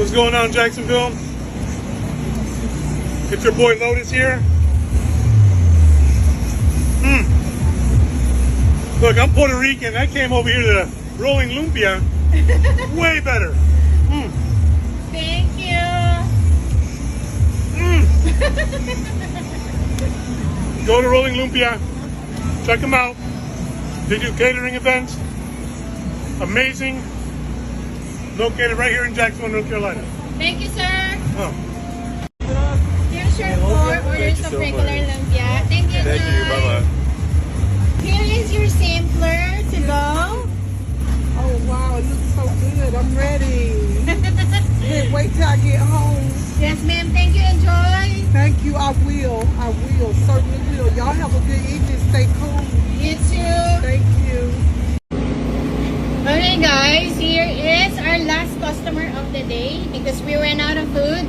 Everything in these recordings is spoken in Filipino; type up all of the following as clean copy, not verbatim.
What's going on, Jacksonville? It's your boy Lotus here. Look, I'm Puerto Rican. I came over here to Rolling Lumpia. Way better. Thank you. Go to Rolling Lumpia. Check them out. They do catering events. Amazing. Located right here in Jacksonville, North Carolina. Thank you, sir. Oh. Here's your 4 orders of regular lumpia. Thank you, Thank you. Joy. Bye-bye. Here is your sampler to go. Oh wow, it looks so good. I'm ready. Can't wait till I get home. Yes, ma'am. Thank you. Enjoy. Thank you. I will. Certainly will. Y'all have a good evening. Stay cool. You too. Thank you. Okay, guys. Here is our last customer of the day because we ran out of food.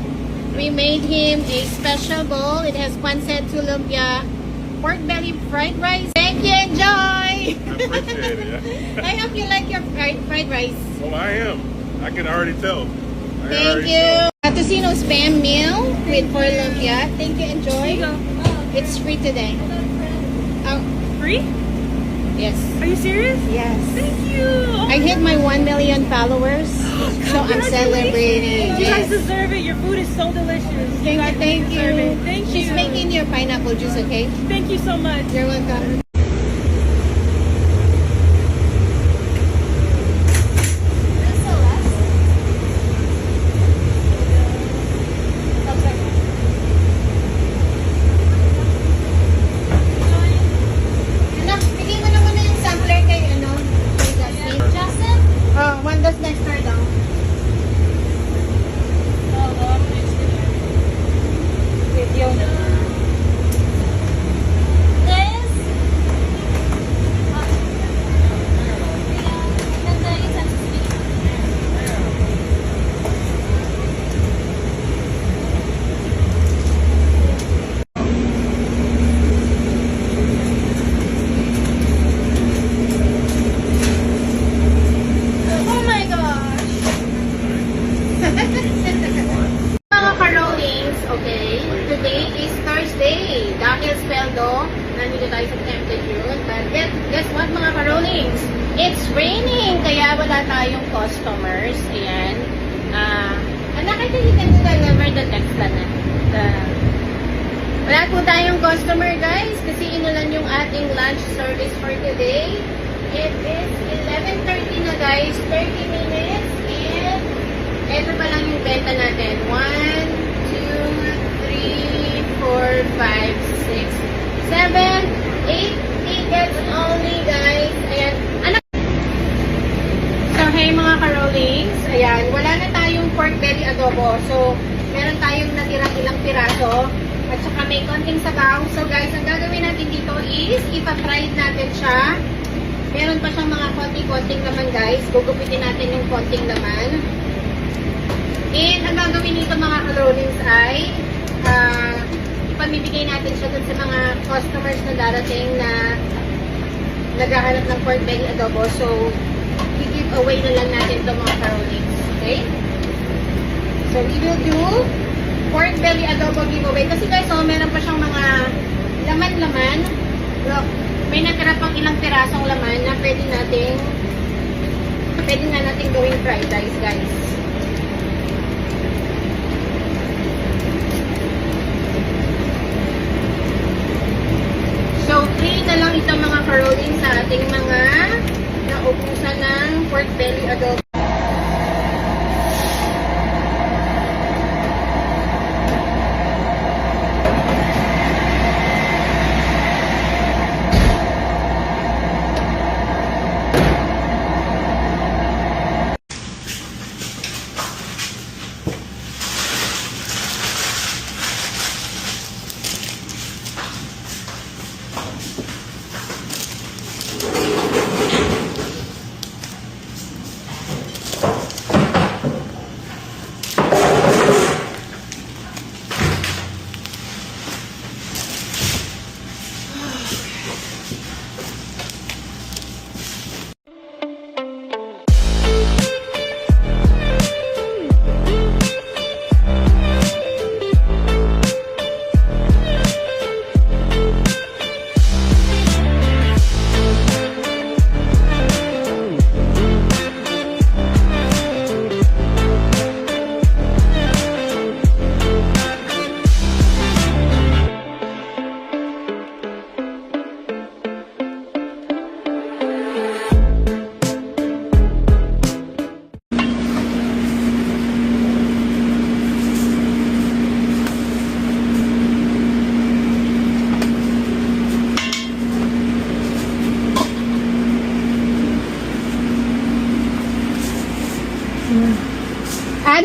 We made him a special bowl. It has pancit to lumpia, pork belly fried rice. Thank you. Enjoy. I appreciate it. Yeah. I hope you like your fried rice. Well, I am. I can already tell. Thank you. Tocino spam meal with 4 lumpia. Thank you. Enjoy. It's free today. Oh, Free? yes. Are you serious? Yes. Thank you. I hit my 1 million followers, so I'm celebrating. You guys Yes. deserve it. Your food is so delicious. Thank you. Thank deserve you. it. Thank She's you. making your pineapple juice, okay? Thank you so much. You're welcome. Anak, bigay mo na muna yung sampler kay Justin. Oh, 1 does next door daw. Video na. Oh my gosh! Mga ka-rollings, okay? Today is Thursday. Dahil speldo, nandito tayo sa temperature. But guess what mga ka-rollings? It's raining, kaya wala tayong customers. Ayan. Anak, I think you can deliver the text na. Wala po tayong customer, guys, kasi inulan yung ating lunch service for today. It is 11:30 na, guys. 30 minutes. And ito pa lang yung benta natin. 1, 2, 3, 4, 5, 6, 7, 8 tickets only, guys. Ayan. Anak. So, hey mga ka-rollings. Ayan. Wala na tayong pork belly adobo. So, meron tayong natirang ilang piraso. At saka may konting sabaw. So, guys, ang gagawin natin dito is ipa-fried natin siya. Meron pa siyang mga konting-konting laman, guys. Gugupitin natin yung konting laman. And ang gagawin nito mga ka-rollings ay ipamibigay natin siya dun sa mga customers na darating na naghahanap ng pork belly adobo. So, i-give away na lang natin ito mga ka-rollings. Okay? So, we will do pork belly adobo giveaway. Kasi guys, meron pa siyang mga laman-laman. Look, may natira pang ilang pirasong laman na pwede na natin gawing fried rice, guys. So, 3 na lang ito mga ka-rolling sa ating mga naubusan ng pork belly adobo.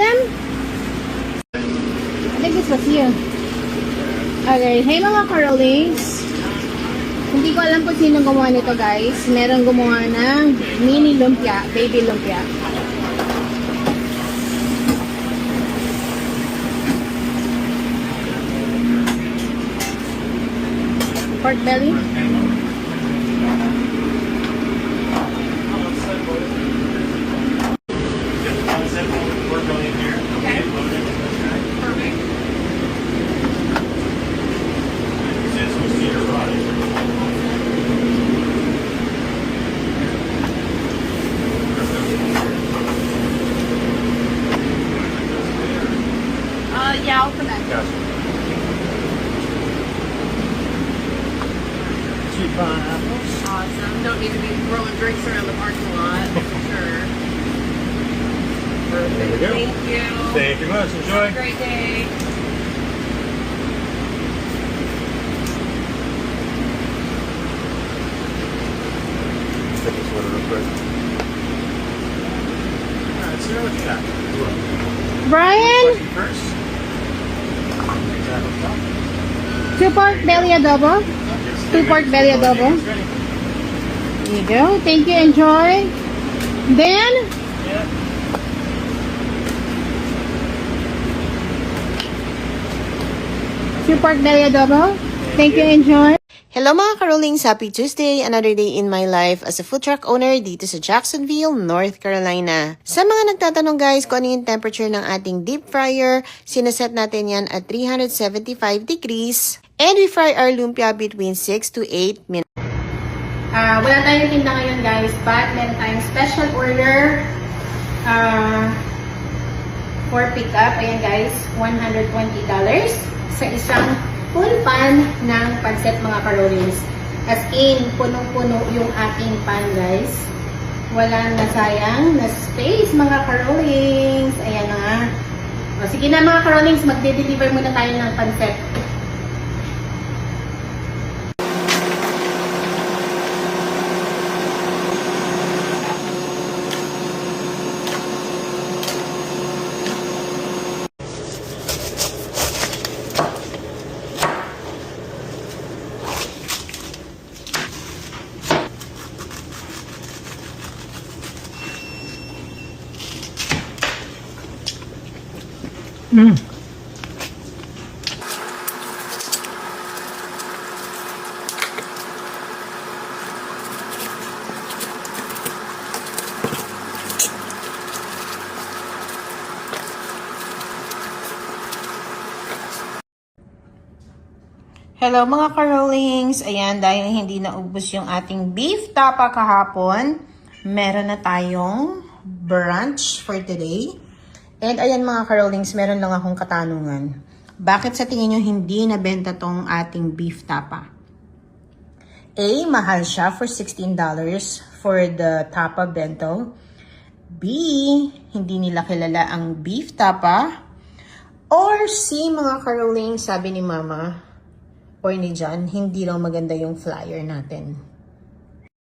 them? I think this was you. Okay, hey mga Carolings. Hindi ko alam kung sino gumawa nito guys. Meron gumawa ng mini lumpia, baby lumpia. Pork belly. Yeah, I'll put that. Two pineapples. Awesome. Don't need to be throwing drinks around the parking lot. Sure. There we go. Thank you. Thank you much. Enjoy. Have a great day. Take this one real quick. Alright, so what you got? Brian, First. 2 pork belly adobo. 2 pork belly adobo. There you go. Thank you. Enjoy. Then, two pork belly adobo. Thank you. Enjoy. Hello mga Karolings! Happy Tuesday! Another day in my life as a food truck owner dito sa Jacksonville, North Carolina. Sa mga nagtatanong guys kung ano yung temperature ng ating deep fryer, sinaset natin yan at 375 degrees. And we fry our lumpia between 6 to 8 minutes. Wala tayong tinda ngayon guys, but meron tayong special order for pickup. Ayan guys, $120 sa isang full pan ng pancit mga Karolings. As in, punong-puno yung ating pan guys. Walang nasayang na space mga Karolings. Ayan na nga. O, sige na mga Karolings, magde-deliver muna tayo ng pancit. Hello mga Karolings! Ayan, dahil hindi naubos yung ating beef tapa kahapon, meron na tayong brunch for today. And ayan mga Karolings, meron lang akong katanungan. Bakit sa tingin nyo hindi nabenta tong ating beef tapa? A, mahal siya for $16 for the tapa bento. B, hindi nila kilala ang beef tapa. Or C, mga Karolings, sabi ni Mama, or ni John, hindi raw maganda yung flyer natin.